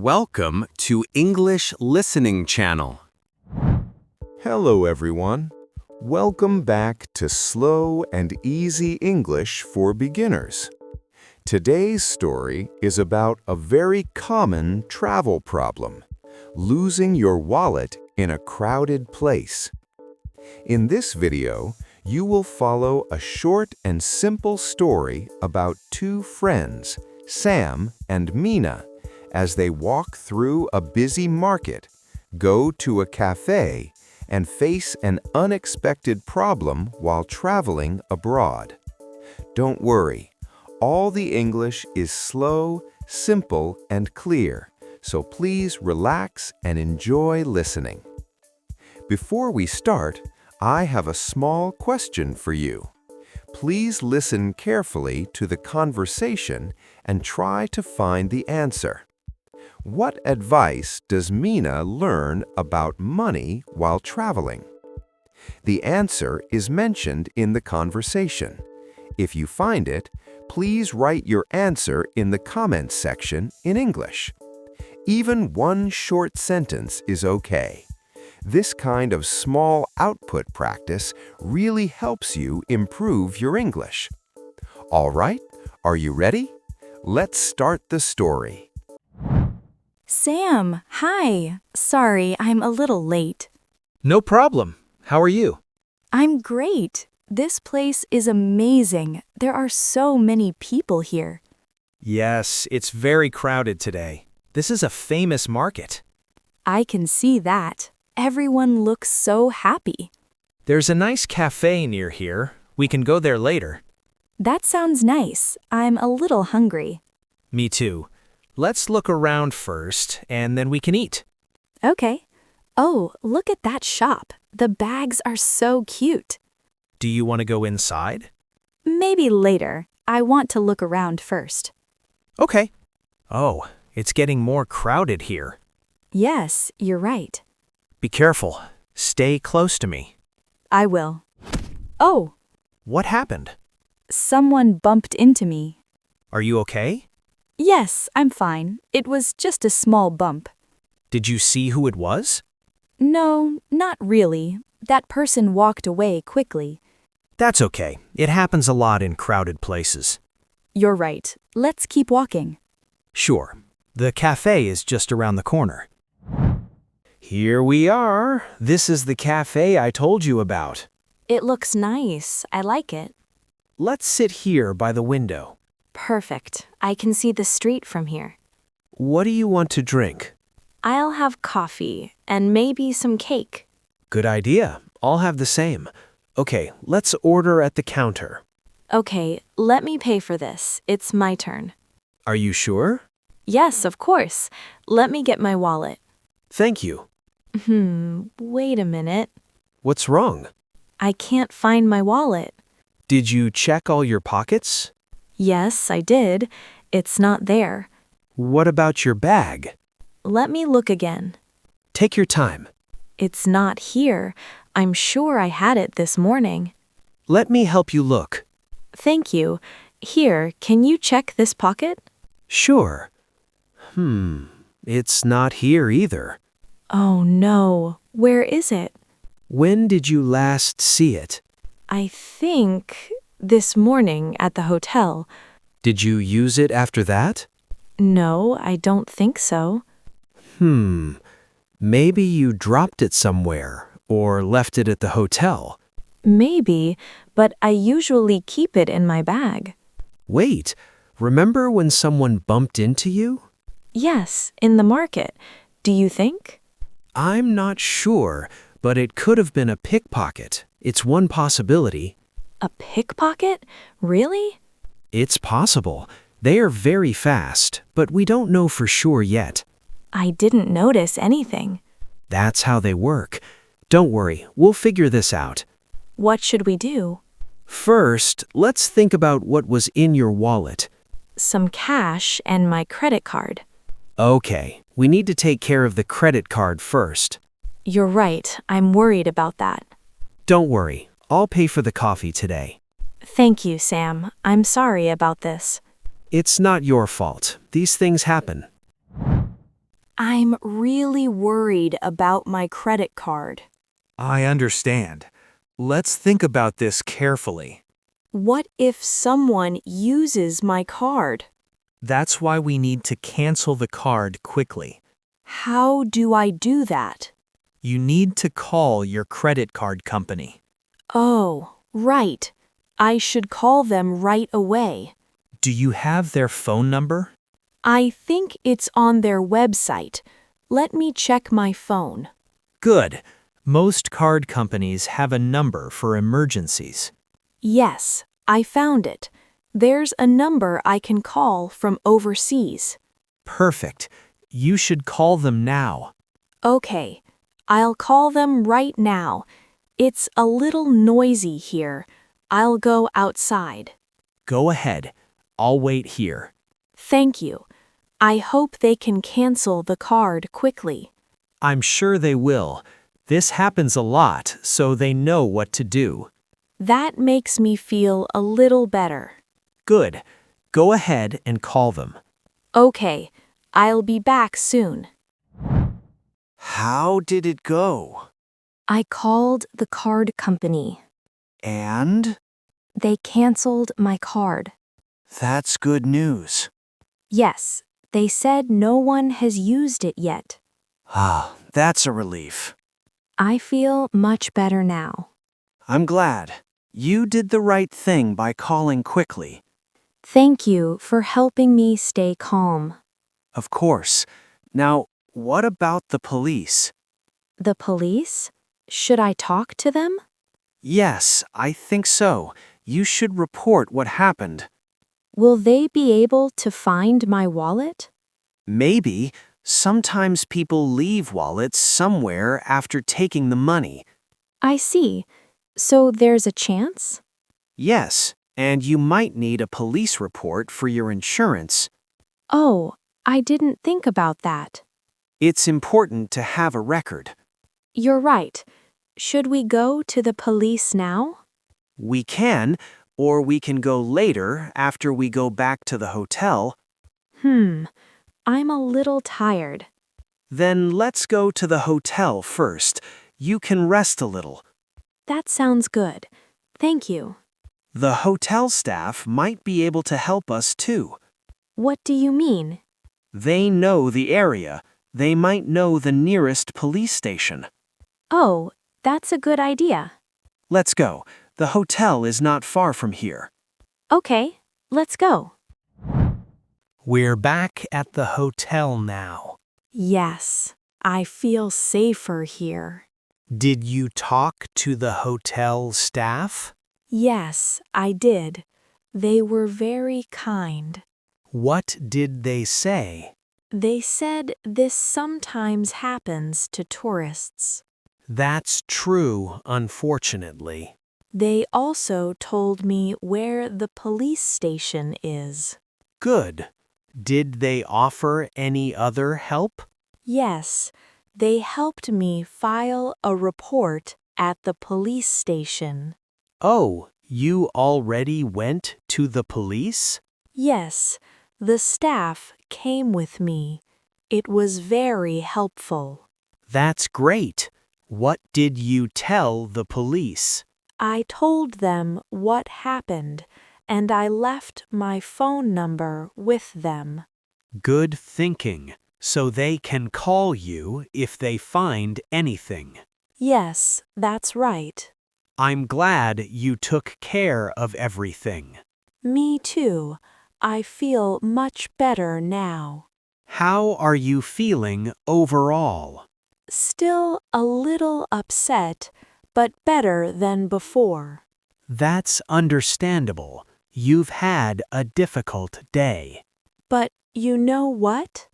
Welcome to English Listening Channel. Hello everyone. Welcome back to Slow and Easy English for Beginners. Today's story is about a very common travel problem, losing your wallet in a crowded place. In this video, you will follow a short and simple story about two friends, Sam and Mina, as they walk through a busy market, go to a cafe, and face an unexpected problem while traveling abroad. Don't worry, all the English is slow, simple, and clear, so please relax and enjoy listening. Before we start, I have a small question for you. Please listen carefully to the conversation and try to find the answer. What advice does Mina learn about money while traveling? The answer is mentioned in the conversation. If you find it, please write your answer in the comments section in English. Even one short sentence is okay. This kind of small output practice really helps you improve your English. All right, are you ready? Let's start the story. Sam, hi. Sorry, I'm a little late. No problem. How are you? I'm great. This place is amazing. There are so many people here. Yes, it's very crowded today. This is a famous market. I can see that. Everyone looks so happy. There's a nice cafe near here. We can go there later. That sounds nice. I'm a little hungry. Me too. Let's look around first, and then we can eat. Okay. Oh, look at that shop. The bags are so cute. Do you want to go inside? Maybe later. I want to look around first. Okay. Oh, it's getting more crowded here. Yes, you're right. Be careful. Stay close to me. I will. Oh, What happened? someone bumped into me. Are you okay? Yes, I'm fine. It was just a small bump. Did you see who it was? No, not really. That person walked away quickly. That's okay. It happens a lot in crowded places. You're right. Let's keep walking. Sure. The cafe is just around the corner. Here we are. This is the cafe I told you about. It looks nice. I like it. Let's sit here by the window. Perfect. I can see the street from here. What do you want to drink? I'll have coffee and maybe some cake. Good idea. I'll have the same. Okay, let's order at the counter. Okay, let me pay for this. It's my turn. Are you sure? Yes, of course. Let me get my wallet. Thank you. Wait a minute. What's wrong? I can't find my wallet. Did you check all your pockets? Yes, I did. It's not there. What about your bag? Let me look again. Take your time. It's not here. I'm sure I had it this morning. Let me help you look. Thank you. Here, can you check this pocket? Sure. It's not here either. Oh no. Where is it? When did you last see it? I think this morning at the hotel. Did you use it after that? No, I don't think so. Maybe you dropped it somewhere or left it at the hotel. Maybe, but I usually keep it in my bag. Wait, remember when someone bumped into you? Yes, in the market. Do you think? I'm not sure, but it could have been a pickpocket. It's one possibility. A pickpocket? Really? It's possible. They are very fast, but we don't know for sure yet. I didn't notice anything. That's how they work. Don't worry, we'll figure this out. What should we do? First, let's think about what was in your wallet. Some cash and my credit card. Okay, we need to take care of the credit card first. You're right. I'm worried about that. Don't worry, I'll pay for the coffee today. Thank you, Sam. I'm sorry about this. It's not your fault. These things happen. I'm really worried about my credit card. I understand. Let's think about this carefully. What if someone uses my card? That's why we need to cancel the card quickly. How do I do that? You need to call your credit card company. Oh, right. I should call them right away. Do you have their phone number? I think it's on their website. Let me check my phone. Good. Most card companies have a number for emergencies. Yes, I found it. There's a number I can call from overseas. Perfect. You should call them now. Okay, I'll call them right now. It's a little noisy here. I'll go outside. Go ahead. I'll wait here. Thank you. I hope they can cancel the card quickly. I'm sure they will. This happens a lot, so they know what to do. That makes me feel a little better. Good. Go ahead and call them. Okay, I'll be back soon. How did it go? I called the card company. And? They canceled my card. That's good news. Yes, they said no one has used it yet. That's a relief. I feel much better now. I'm glad. You did the right thing by calling quickly. Thank you for helping me stay calm. Of course. Now, what about the police? The police? Should I talk to them? Yes, I think so. You should report what happened. Will they be able to find my wallet? Maybe. Sometimes people leave wallets somewhere after taking the money. I see. So there's a chance? Yes, and you might need a police report for your insurance. Oh, I didn't think about that. It's important to have a record. You're right. Should we go to the police now? We can, or we can go later after we go back to the hotel. I'm a little tired. Then let's go to the hotel first. You can rest a little. That sounds good. Thank you. The hotel staff might be able to help us too. What do you mean? They know the area. They might know the nearest police station. Oh, that's a good idea. Let's go. The hotel is not far from here. Okay, let's go. We're back at the hotel now. Yes, I feel safer here. Did you talk to the hotel staff? Yes, I did. They were very kind. What did they say? They said this sometimes happens to tourists. That's true, unfortunately. They also told me where the police station is. Good. Did they offer any other help? Yes, they helped me file a report at the police station. Oh, you already went to the police? Yes, the staff came with me. It was very helpful. That's great. What did you tell the police? I told them what happened, and I left my phone number with them. Good thinking. So they can call you if they find anything. Yes, that's right. I'm glad you took care of everything. Me too. I feel much better now. How are you feeling overall? Still a little upset, but better than before. That's understandable. You've had a difficult day. But you know what?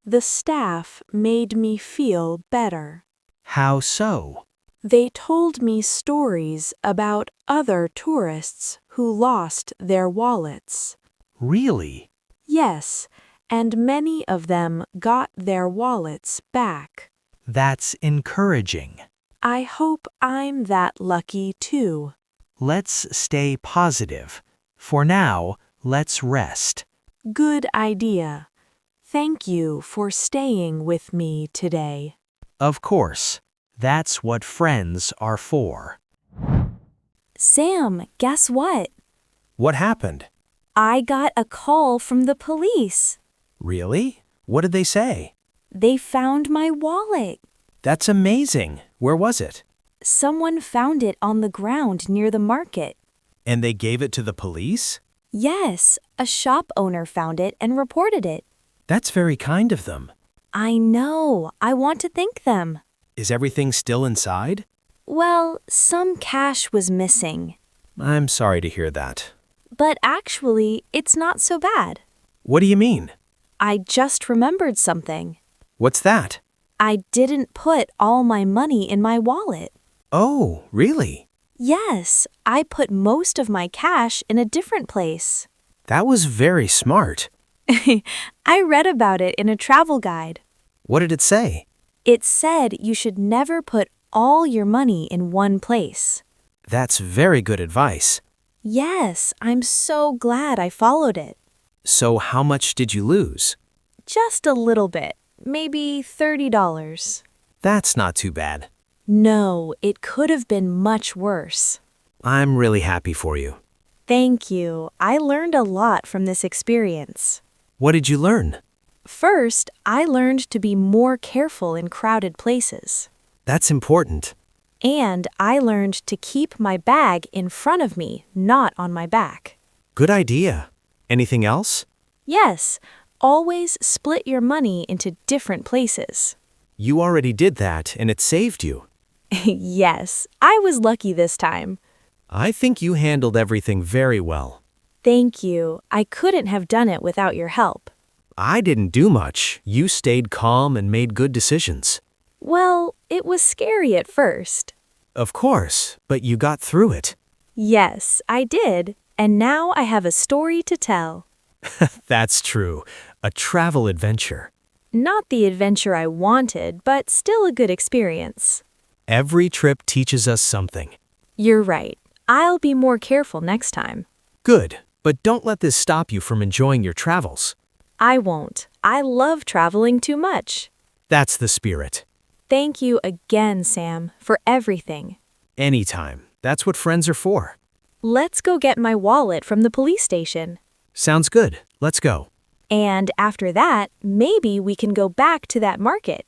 The staff made me feel better. How so? They told me stories about other tourists who lost their wallets. Really? Yes, and many of them got their wallets back. That's encouraging. I hope I'm that lucky too. Let's stay positive. For now, let's rest. Good idea. Thank you for staying with me today. Of course. That's what friends are for. Sam, guess what? What happened? I got a call from the police. Really? What did they say? They found my wallet. That's amazing. Where was it? Someone found it on the ground near the market. And they gave it to the police? Yes, a shop owner found it and reported it. That's very kind of them. I know. I want to thank them. Is everything still inside? Well, some cash was missing. I'm sorry to hear that. But actually, it's not so bad. What do you mean? I just remembered something. What's that? I didn't put all my money in my wallet. Oh, really? Yes, I put most of my cash in a different place. That was very smart. I read about it in a travel guide. What did it say? It said you should never put all your money in one place. That's very good advice. Yes, I'm so glad I followed it. So how much did you lose? Just a little bit, maybe $30. That's not too bad. No, it could have been much worse. I'm really happy for you. Thank you. I learned a lot from this experience. What did you learn? First, I learned to be more careful in crowded places. That's important. And I learned to keep my bag in front of me, not on my back. Good idea. Anything else? Yes, always split your money into different places. You already did that, and it saved you. Yes, I was lucky this time. I think you handled everything very well. Thank you. I couldn't have done it without your help. I didn't do much. You stayed calm and made good decisions. Well, it was scary at first. Of course, but you got through it. Yes, I did. And now I have a story to tell. That's true. A travel adventure. Not the adventure I wanted, but still a good experience. Every trip teaches us something. You're right. I'll be more careful next time. Good, but don't let this stop you from enjoying your travels. I won't. I love traveling too much. That's the spirit. Thank you again, Sam, for everything. Anytime. That's what friends are for. Let's go get my wallet from the police station. Sounds good. Let's go. And after that, maybe we can go back to that market.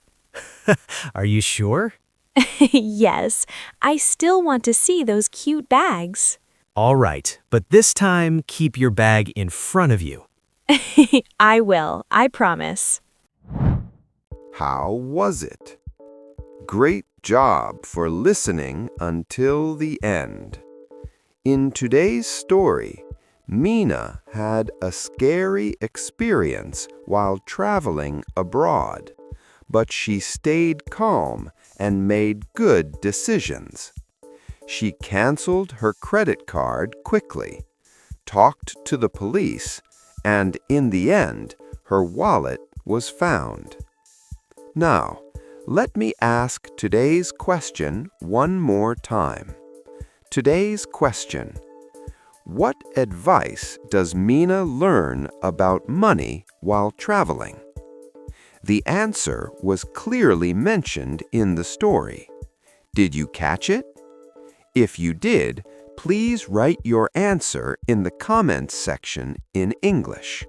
Are you sure? Yes, I still want to see those cute bags. All right, but this time keep your bag in front of you. I will, I promise. How was it? Great job for listening until the end. In today's story, Mina had a scary experience while traveling abroad, but she stayed calm and made good decisions. She canceled her credit card quickly, talked to the police, and in the end, her wallet was found. Now, let me ask today's question one more time. Today's question: what advice does Mina learn about money while traveling? The answer was clearly mentioned in the story. Did you catch it? If you did, please write your answer in the comments section in English.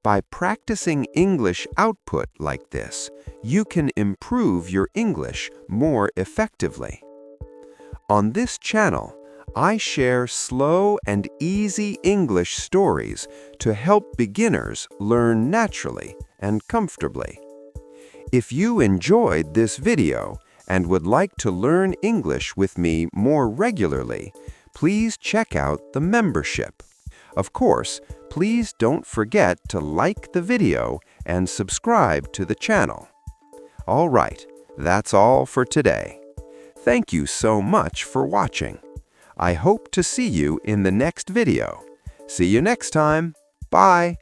By practicing English output like this, you can improve your English more effectively. On this channel, I share slow and easy English stories to help beginners learn naturally and comfortably. If you enjoyed this video and would like to learn English with me more regularly, please check out the membership. Of course, please don't forget to like the video and subscribe to the channel. All right, that's all for today. Thank you so much for watching. I hope to see you in the next video. See you next time. Bye.